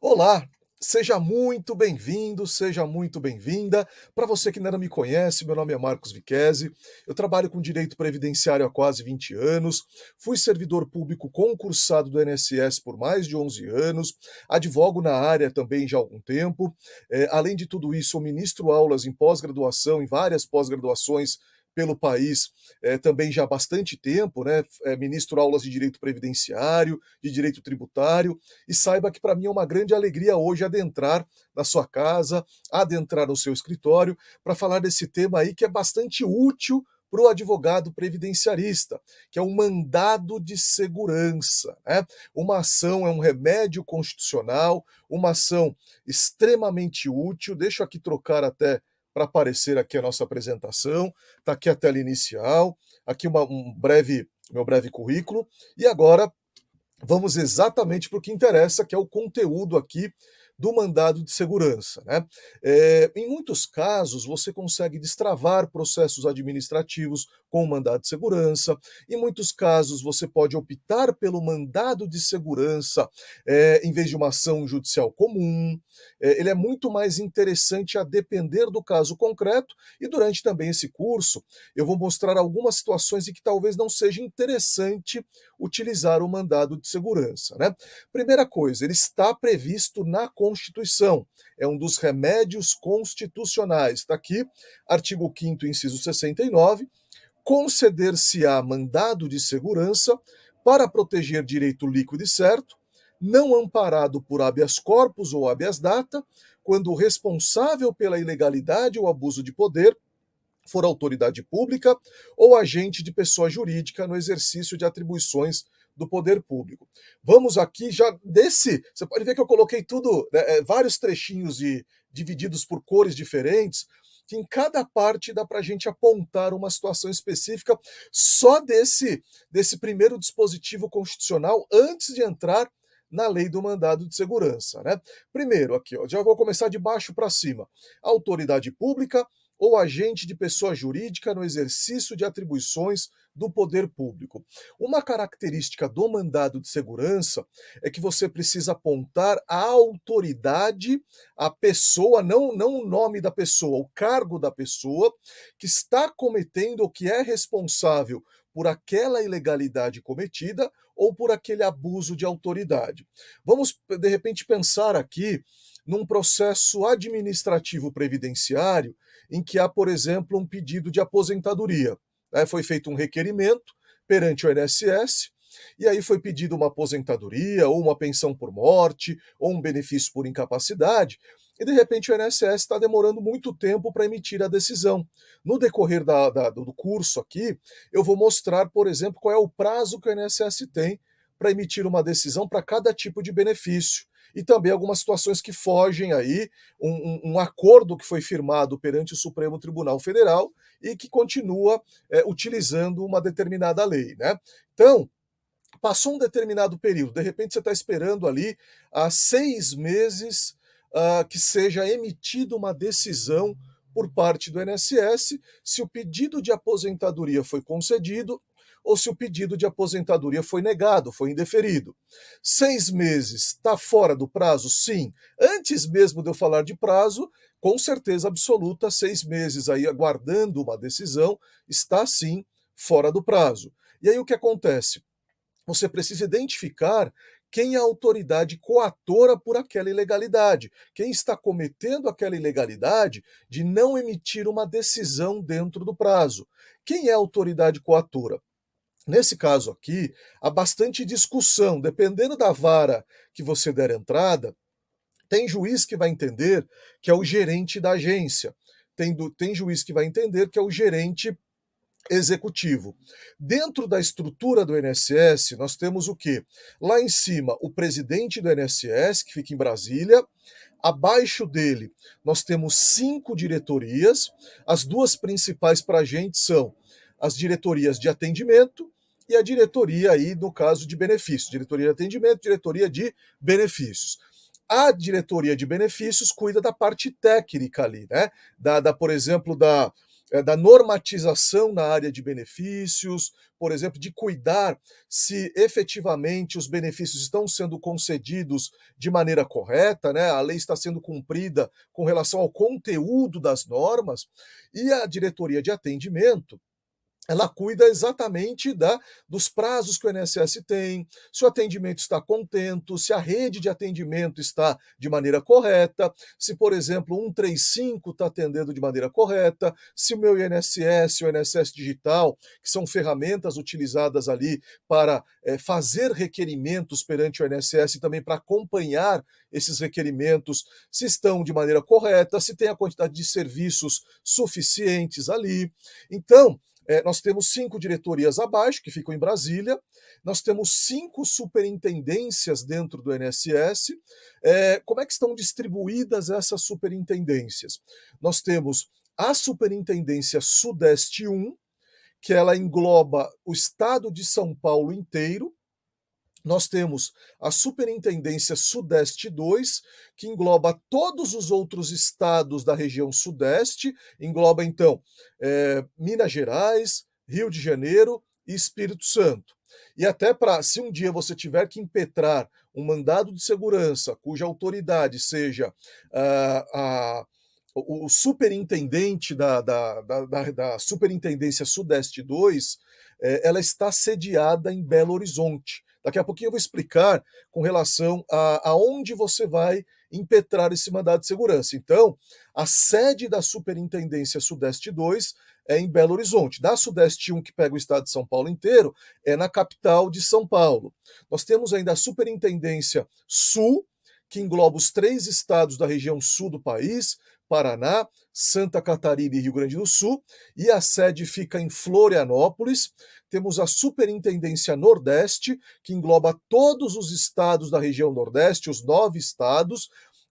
Olá, seja muito bem-vindo, seja muito bem-vinda. Para você que ainda não me conhece, meu nome é Marcos Viquesi, eu trabalho com direito previdenciário há quase 20 anos, fui servidor público concursado do INSS por mais de 11 anos, advogo na área também já há algum tempo. Além de tudo isso, eu ministro aulas em pós-graduação, em várias pós-graduações pelo país, também já há bastante tempo, né? Ministro aulas de direito previdenciário, de direito tributário, e saiba que para mim é uma grande alegria hoje adentrar na sua casa, adentrar no seu escritório, para falar desse tema aí que é bastante útil para o advogado previdenciarista, que é o mandado de segurança. Né? Uma ação é um remédio constitucional, uma ação extremamente útil. Deixa eu aqui trocar até para aparecer aqui a nossa apresentação. Está aqui a tela inicial, aqui meu breve currículo. E agora vamos exatamente para o que interessa, que é o conteúdo aqui do mandado de segurança. Né? Em muitos casos, você consegue destravar processos administrativos com o mandado de segurança. Em muitos casos, você pode optar pelo mandado de segurança em vez de uma ação judicial comum. Ele é muito mais interessante a depender do caso concreto, e durante também esse curso, eu vou mostrar algumas situações em que talvez não seja interessante utilizar o mandado de segurança. Né? Primeira coisa, ele está previsto na Constituição, é um dos remédios constitucionais. Está aqui, artigo 5º, inciso 69, conceder-se-á mandado de segurança para proteger direito líquido e certo, não amparado por habeas corpus ou habeas data, quando o responsável pela ilegalidade ou abuso de poder for autoridade pública ou agente de pessoa jurídica no exercício de atribuições do poder público. Vamos aqui já desse. Você pode ver que eu coloquei tudo, né, vários trechinhos divididos por cores diferentes, que em cada parte dá para a gente apontar uma situação específica só desse primeiro dispositivo constitucional antes de entrar na lei do mandado de segurança. Né? Primeiro, aqui, ó, já vou começar de baixo para cima. Autoridade pública ou agente de pessoa jurídica no exercício de atribuições do poder público. Uma característica do mandado de segurança é que você precisa apontar a autoridade, a pessoa, não o nome da pessoa, o cargo da pessoa que está cometendo ou que é responsável por aquela ilegalidade cometida ou por aquele abuso de autoridade. Vamos, de repente, pensar aqui num processo administrativo previdenciário em que há, por exemplo, um pedido de aposentadoria. Né? Foi feito um requerimento perante o INSS, e aí foi pedido uma aposentadoria, ou uma pensão por morte, ou um benefício por incapacidade, e de repente o INSS está demorando muito tempo para emitir a decisão. No decorrer do curso aqui, eu vou mostrar, por exemplo, qual é o prazo que o INSS tem para emitir uma decisão para cada tipo de benefício e também algumas situações que fogem aí, um acordo que foi firmado perante o Supremo Tribunal Federal e que continua utilizando uma determinada lei. Né? Então, passou um determinado período, de repente você está esperando ali há 6 meses que seja emitida uma decisão por parte do INSS se o pedido de aposentadoria foi concedido ou se o pedido de aposentadoria foi negado, foi indeferido. 6 meses está fora do prazo? Sim. Antes mesmo de eu falar de prazo, com certeza absoluta, 6 meses aí aguardando uma decisão, está sim fora do prazo. E aí o que acontece? Você precisa identificar quem é a autoridade coatora por aquela ilegalidade, quem está cometendo aquela ilegalidade de não emitir uma decisão dentro do prazo. Quem é a autoridade coatora? Nesse caso aqui, há bastante discussão, dependendo da vara que você der entrada, tem juiz que vai entender que é o gerente da agência, tem juiz que vai entender que é o gerente executivo. Dentro da estrutura do INSS, nós temos o quê? Lá em cima, o presidente do INSS, que fica em Brasília. Abaixo dele, nós temos 5 diretorias. As duas principais para a gente são as diretorias de atendimento e a diretoria aí, no caso, de benefícios. Diretoria de atendimento, diretoria de benefícios. A diretoria de benefícios cuida da parte técnica ali, né? Por exemplo, da normatização na área de benefícios, por exemplo, de cuidar se efetivamente os benefícios estão sendo concedidos de maneira correta, né, a lei está sendo cumprida com relação ao conteúdo das normas, e a diretoria de atendimento ela cuida exatamente dos prazos que o INSS tem, se o atendimento está contento, se a rede de atendimento está de maneira correta, se, por exemplo, o 135 está atendendo de maneira correta, se o meu INSS, o INSS Digital, que são ferramentas utilizadas ali para fazer requerimentos perante o INSS e também para acompanhar esses requerimentos, se estão de maneira correta, se tem a quantidade de serviços suficientes ali. Então, nós temos 5 diretorias abaixo, que ficam em Brasília, nós temos 5 superintendências dentro do INSS. Como é que estão distribuídas essas superintendências? Nós temos a Superintendência Sudeste 1, que ela engloba o estado de São Paulo inteiro. Nós temos a Superintendência Sudeste 2, que engloba todos os outros estados da região Sudeste, engloba então Minas Gerais, Rio de Janeiro e Espírito Santo. E até para, se um dia você tiver que impetrar um mandado de segurança cuja autoridade seja o superintendente da Superintendência Sudeste 2, ela está sediada em Belo Horizonte. Daqui a pouquinho eu vou explicar com relação a aonde você vai impetrar esse mandado de segurança. Então, a sede da Superintendência Sudeste 2 é em Belo Horizonte. Da Sudeste 1, que pega o estado de São Paulo inteiro, é na capital de São Paulo. Nós temos ainda a Superintendência Sul, que engloba os 3 estados da região sul do país, Paraná, Santa Catarina e Rio Grande do Sul, e a sede fica em Florianópolis. Temos a Superintendência Nordeste, que engloba todos os estados da região Nordeste, os 9 estados,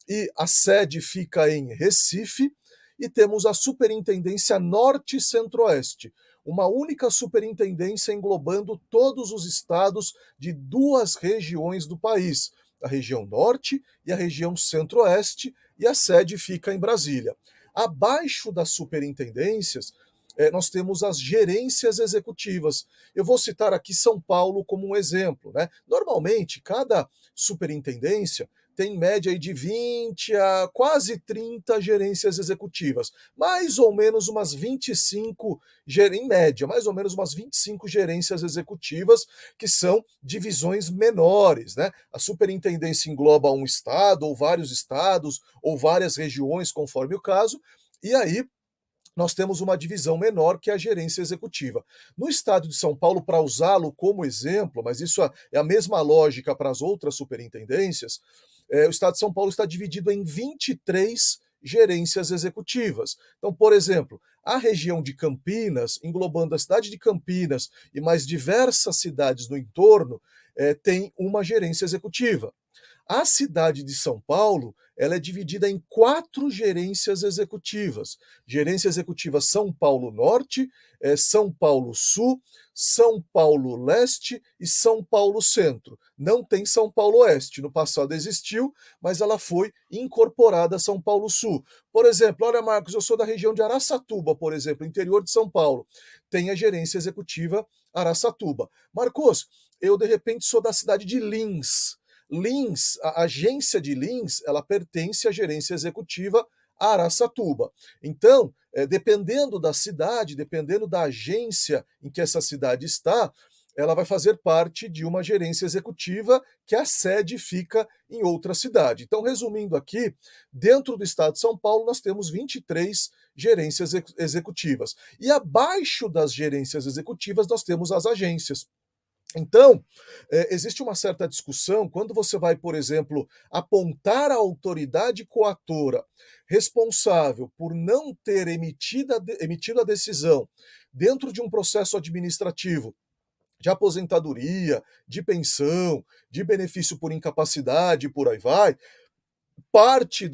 e a sede fica em Recife. E temos a Superintendência Norte e Centro-Oeste, uma única superintendência englobando todos os estados de 2 regiões do país, a região Norte e a região Centro-Oeste, e a sede fica em Brasília. Abaixo das superintendências, nós temos as gerências executivas. Eu vou citar aqui São Paulo como um exemplo, né? Normalmente, cada superintendência tem média aí de 20 a quase 30 gerências executivas, mais ou menos umas 25, em média, mais ou menos umas 25 gerências executivas, que são divisões menores, né? A superintendência engloba um estado, ou vários estados, ou várias regiões, conforme o caso, e aí nós temos uma divisão menor que é a gerência executiva. No estado de São Paulo, para usá-lo como exemplo, mas isso é a mesma lógica para as outras superintendências, o estado de São Paulo está dividido em 23 gerências executivas. Então, por exemplo, a região de Campinas, englobando a cidade de Campinas e mais diversas cidades no entorno, tem uma gerência executiva. A cidade de São Paulo, ela é dividida em 4 gerências executivas. Gerência executiva São Paulo Norte, São Paulo Sul, São Paulo Leste e São Paulo Centro. Não tem São Paulo Oeste. No passado existiu, mas ela foi incorporada a São Paulo Sul. Por exemplo, olha, Marcos, eu sou da região de Araçatuba, por exemplo, interior de São Paulo. Tem a gerência executiva Araçatuba. Marcos, eu de repente sou da cidade de Lins. Lins, a agência de Lins, ela pertence à gerência executiva Araçatuba. Então, dependendo da cidade, dependendo da agência em que essa cidade está, ela vai fazer parte de uma gerência executiva que a sede fica em outra cidade. Então, resumindo aqui, dentro do estado de São Paulo, nós temos 23 gerências executivas. E abaixo das gerências executivas, nós temos as agências. Então, existe uma certa discussão quando você vai, por exemplo, apontar a autoridade coatora responsável por não ter emitido a decisão dentro de um processo administrativo de aposentadoria, de pensão, de benefício por incapacidade, e por aí vai, parte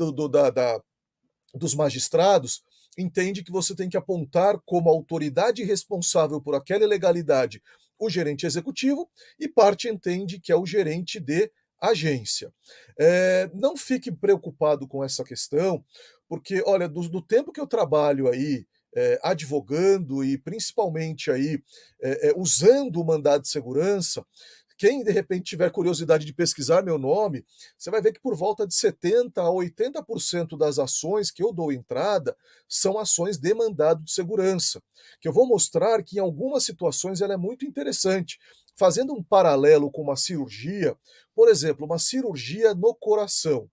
dos magistrados entende que você tem que apontar como autoridade responsável por aquela ilegalidade o gerente executivo e parte entende que é o gerente de agência. Não fique preocupado com essa questão, porque, olha, do tempo que eu trabalho aí advogando e principalmente aí, usando o mandado de segurança, quem de repente tiver curiosidade de pesquisar meu nome, você vai ver que por volta de 70 a 80% das ações que eu dou entrada são ações de mandado de segurança, que eu vou mostrar que em algumas situações ela é muito interessante. Fazendo um paralelo com uma cirurgia, por exemplo, uma cirurgia no coração.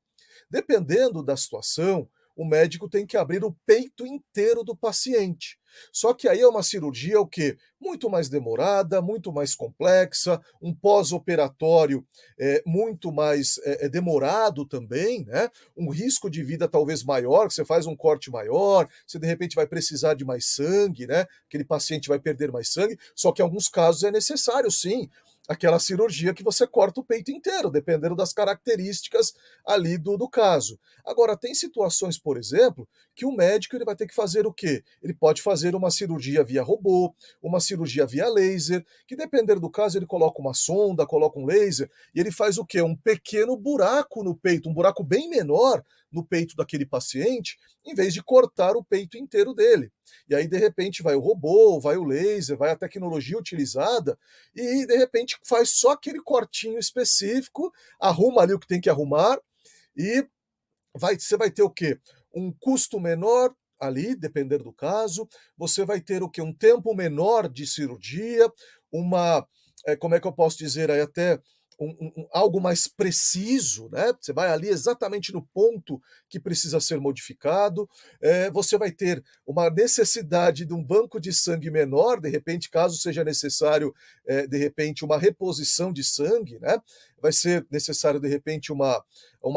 Dependendo da situação, o médico tem que abrir o peito inteiro do paciente. Só que aí é uma cirurgia o quê? Muito mais demorada, muito mais complexa, um pós-operatório muito mais demorado também, né? Um risco de vida talvez maior, que você faz um corte maior, você de repente vai precisar de mais sangue, né? Aquele paciente vai perder mais sangue, só que em alguns casos é necessário sim aquela cirurgia que você corta o peito inteiro, dependendo das características ali do caso. Agora, tem situações, por exemplo, que o médico ele vai ter que fazer o quê? Ele pode fazer uma cirurgia via robô, uma cirurgia via laser, que dependendo do caso, ele coloca uma sonda, coloca um laser, e ele faz o quê? Um pequeno buraco no peito, um buraco bem menor no peito daquele paciente, em vez de cortar o peito inteiro dele. E aí, de repente, vai o robô, vai o laser, vai a tecnologia utilizada, e de repente faz só aquele cortinho específico, arruma ali o que tem que arrumar, e você vai ter o quê? Um custo menor ali, dependendo do caso, você vai ter o quê? Um tempo menor de cirurgia, uma, como é que eu posso dizer aí, até algo mais preciso, né? Você vai ali exatamente no ponto que precisa ser modificado. Você vai ter uma necessidade de um banco de sangue menor, de repente, caso seja necessário, de repente, uma reposição de sangue, né? Vai ser necessário, de repente, uma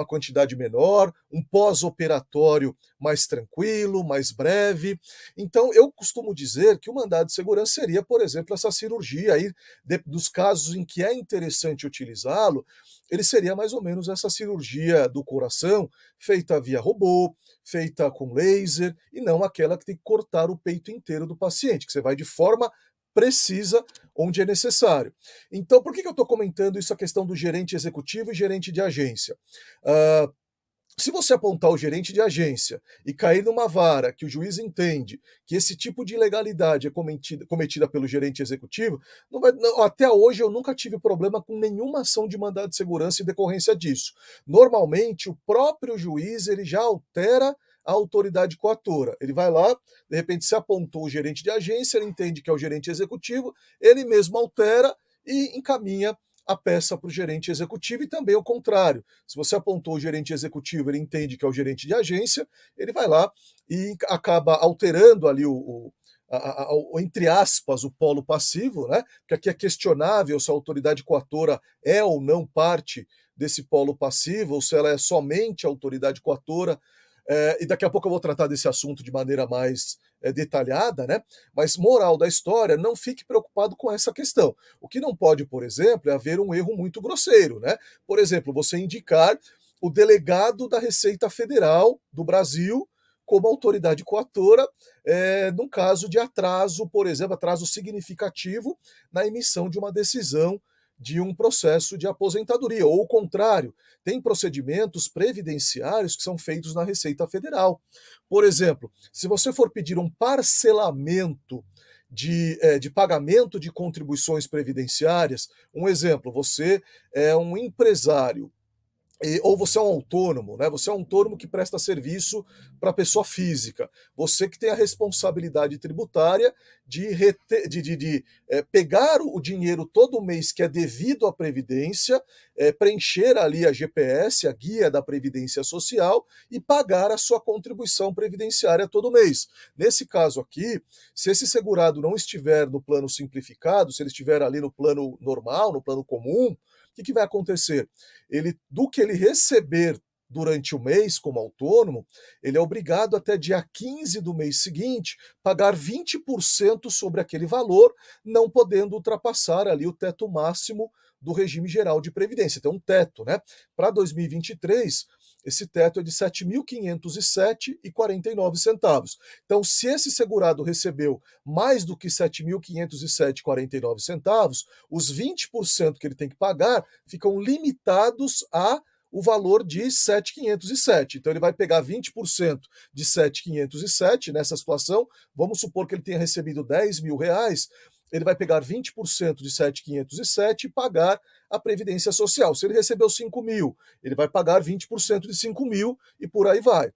quantidade menor, um pós-operatório mais tranquilo, mais breve. Então, eu costumo dizer que o mandado de segurança seria, por exemplo, essa cirurgia aí, dos casos em que é interessante utilizá-lo, ele seria mais ou menos essa cirurgia do coração, feita via robô, feita com laser, e não aquela que tem que cortar o peito inteiro do paciente, que você vai de forma precisa onde é necessário. Então, por que eu estou comentando isso, a questão do gerente executivo e gerente de agência? Ah, se você apontar o gerente de agência e cair numa vara que o juiz entende que esse tipo de ilegalidade é cometida pelo gerente executivo, até hoje eu nunca tive problema com nenhuma ação de mandado de segurança em decorrência disso. Normalmente, o próprio juiz ele já altera a autoridade coatora. Ele vai lá, de repente se apontou o gerente de agência, ele entende que é o gerente executivo, ele mesmo altera e encaminha a peça para o gerente executivo e também o contrário. Se você apontou o gerente executivo, ele entende que é o gerente de agência, ele vai lá e acaba alterando ali entre aspas, o polo passivo, né? Porque aqui é questionável se a autoridade coatora é ou não parte desse polo passivo, ou se ela é somente a autoridade coatora. E daqui a pouco eu vou tratar desse assunto de maneira mais detalhada, né? Mas moral da história, não fique preocupado com essa questão. O que não pode, por exemplo, é haver um erro muito grosseiro, né? Por exemplo, você indicar o delegado da Receita Federal do Brasil como autoridade coatora, num caso de atraso, por exemplo, atraso significativo na emissão de uma decisão de um processo de aposentadoria, ou o contrário, tem procedimentos previdenciários que são feitos na Receita Federal. Por exemplo, se você for pedir um parcelamento de pagamento de contribuições previdenciárias, um exemplo, você é um empresário ou você é um autônomo, né? Você é um autônomo que presta serviço para pessoa física. Você que tem a responsabilidade tributária de pegar o dinheiro todo mês que é devido à Previdência, preencher ali a GPS, a guia da Previdência Social, e pagar a sua contribuição previdenciária todo mês. Nesse caso aqui, se esse segurado não estiver no plano simplificado, se ele estiver ali no plano normal, no plano comum, o que vai acontecer? Do que ele receber durante o mês como autônomo, ele é obrigado até dia 15 do mês seguinte pagar 20% sobre aquele valor, não podendo ultrapassar ali o teto máximo do regime geral de previdência. Tem um teto, né? Para 2023, esse teto é de R$ 7.507,49. Então, se esse segurado recebeu mais do que R$ 7.507,49, os 20% que ele tem que pagar ficam limitados a o valor de 7.507. Então ele vai pegar 20% de 7.507 nessa situação. Vamos supor que ele tenha recebido R$ 10.000, ele vai pegar 20% de 7.507 e pagar a Previdência Social. Se ele recebeu 5.000, ele vai pagar 20% de 5.000 e por aí vai.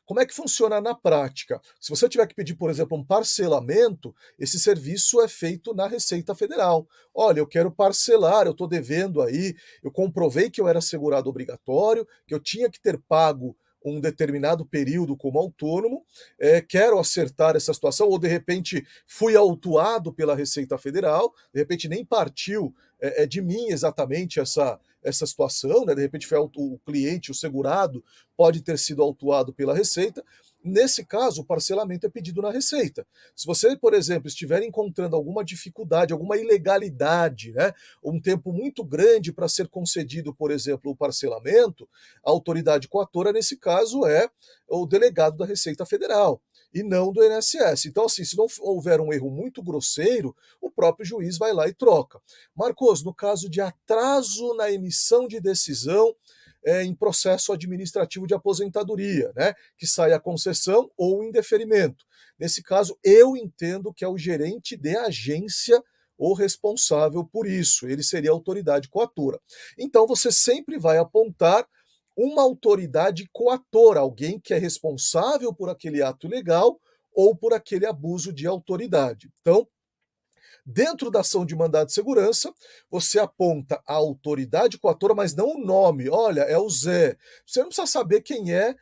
Como é que funciona na prática? Se você tiver que pedir, por exemplo, um parcelamento, esse serviço é feito na Receita Federal. Olha, eu quero parcelar, eu estou devendo aí, eu comprovei que eu era segurado obrigatório, que eu tinha que ter pago um determinado período como autônomo, quero acertar essa situação, ou de repente fui autuado pela Receita Federal, de repente nem partiu de mim exatamente essa situação, né? De repente foi o cliente, o segurado, pode ter sido autuado pela Receita. Nesse caso, o parcelamento é pedido na Receita. Se você, por exemplo, estiver encontrando alguma dificuldade, alguma ilegalidade, né, um tempo muito grande para ser concedido, por exemplo, o parcelamento, a autoridade coatora, nesse caso, é o delegado da Receita Federal e não do INSS. Então, assim, se não houver um erro muito grosseiro, o próprio juiz vai lá e troca. Marcos, no caso de atraso na emissão de decisão em processo administrativo de aposentadoria, né, que sai a concessão ou o indeferimento. Nesse caso, eu entendo que é o gerente de agência o responsável por isso, ele seria a autoridade coatora. Então, você sempre vai apontar uma autoridade coatora, alguém que é responsável por aquele ato ilegal ou por aquele abuso de autoridade. Então, dentro da ação de mandado de segurança, você aponta a autoridade coatora, mas não o nome. Olha, é o Zé. Você não precisa saber quem é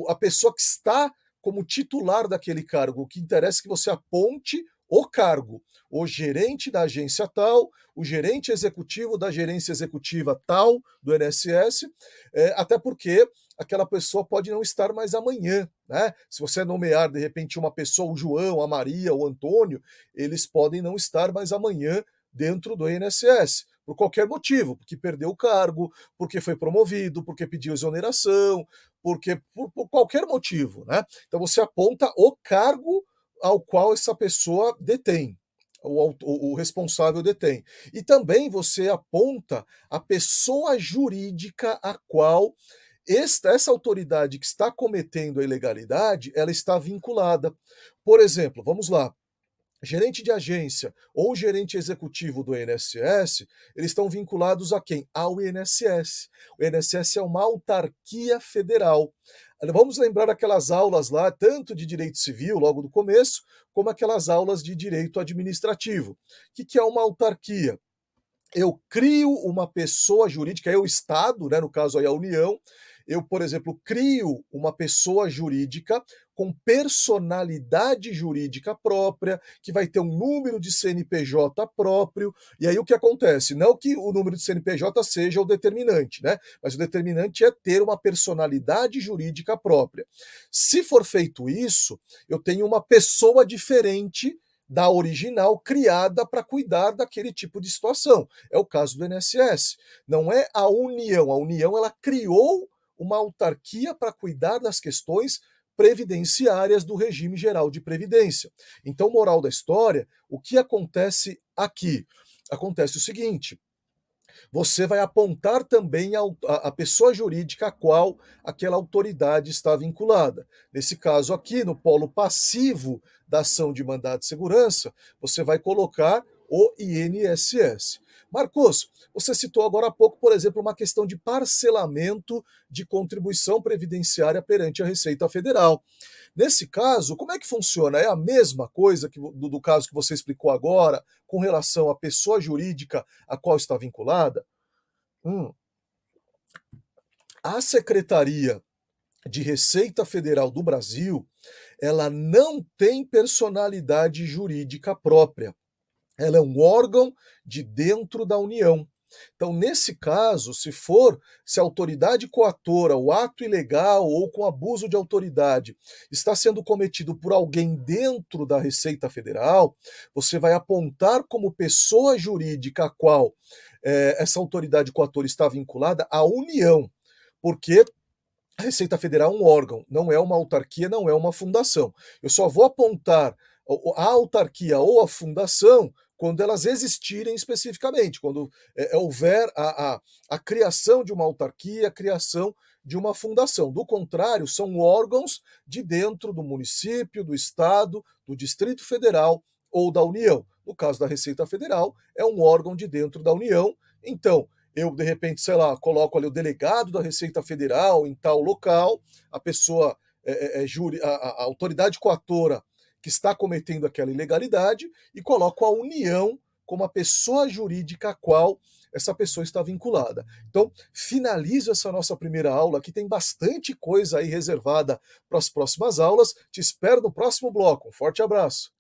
a pessoa que está como titular daquele cargo. O que interessa é que você aponte o cargo, o gerente da agência tal, o gerente executivo da gerência executiva tal do INSS, até porque aquela pessoa pode não estar mais amanhã, né? Se você nomear de repente uma pessoa, o João, a Maria, o Antônio, eles podem não estar mais amanhã dentro do INSS, por qualquer motivo, porque perdeu o cargo, porque foi promovido, porque pediu exoneração, porque por qualquer motivo, né? Então você aponta o cargo ao qual essa pessoa detém. O responsável detém. E também você aponta a pessoa jurídica a qual essa autoridade que está cometendo a ilegalidade, ela está vinculada. Por exemplo, vamos lá, gerente de agência ou gerente executivo do INSS, eles estão vinculados a quem? Ao INSS. O INSS é uma autarquia federal. Vamos lembrar aquelas aulas lá, tanto de direito civil, logo do começo, como aquelas aulas de direito administrativo. O que é uma autarquia? Eu crio uma pessoa jurídica, é o Estado, né, no caso aí a União, eu, por exemplo, crio uma pessoa jurídica com personalidade jurídica própria, que vai ter um número de CNPJ próprio, e aí o que acontece? Não que o número de CNPJ seja o determinante, né? Mas o determinante é ter uma personalidade jurídica própria. Se for feito isso, eu tenho uma pessoa diferente da original criada para cuidar daquele tipo de situação. É o caso do INSS. Não é a União ela criou uma autarquia para cuidar das questões previdenciárias do regime geral de previdência. Então, moral da história, o que acontece aqui? Acontece o seguinte: você vai apontar também a pessoa jurídica a qual aquela autoridade está vinculada. Nesse caso aqui, no polo passivo da ação de mandado de segurança, você vai colocar o INSS. Marcos, você citou agora há pouco, por exemplo, uma questão de parcelamento de contribuição previdenciária perante a Receita Federal. Nesse caso, como é que funciona? É a mesma coisa do caso que você explicou agora, com relação à pessoa jurídica a qual está vinculada? Hum. A Secretaria de Receita Federal do Brasil, ela não tem personalidade jurídica própria. Ela é um órgão de dentro da União. Então, nesse caso, se a autoridade coatora, o ato ilegal ou com abuso de autoridade está sendo cometido por alguém dentro da Receita Federal, você vai apontar como pessoa jurídica a qual essa autoridade coatora está vinculada à União, porque a Receita Federal é um órgão, não é uma autarquia, não é uma fundação. Eu só vou apontar a autarquia ou a fundação quando elas existirem especificamente, quando houver a criação de uma autarquia, a criação de uma fundação. Do contrário, são órgãos de dentro do município, do estado, do Distrito Federal ou da União. No caso da Receita Federal, é um órgão de dentro da União. Então, eu, de repente, sei lá, coloco ali o delegado da Receita Federal em tal local, a pessoa, a autoridade coatora que está cometendo aquela ilegalidade, e coloco a União como a pessoa jurídica a qual essa pessoa está vinculada. Então, finalizo essa nossa primeira aula, que tem bastante coisa aí reservada para as próximas aulas. Te espero no próximo bloco. Um forte abraço.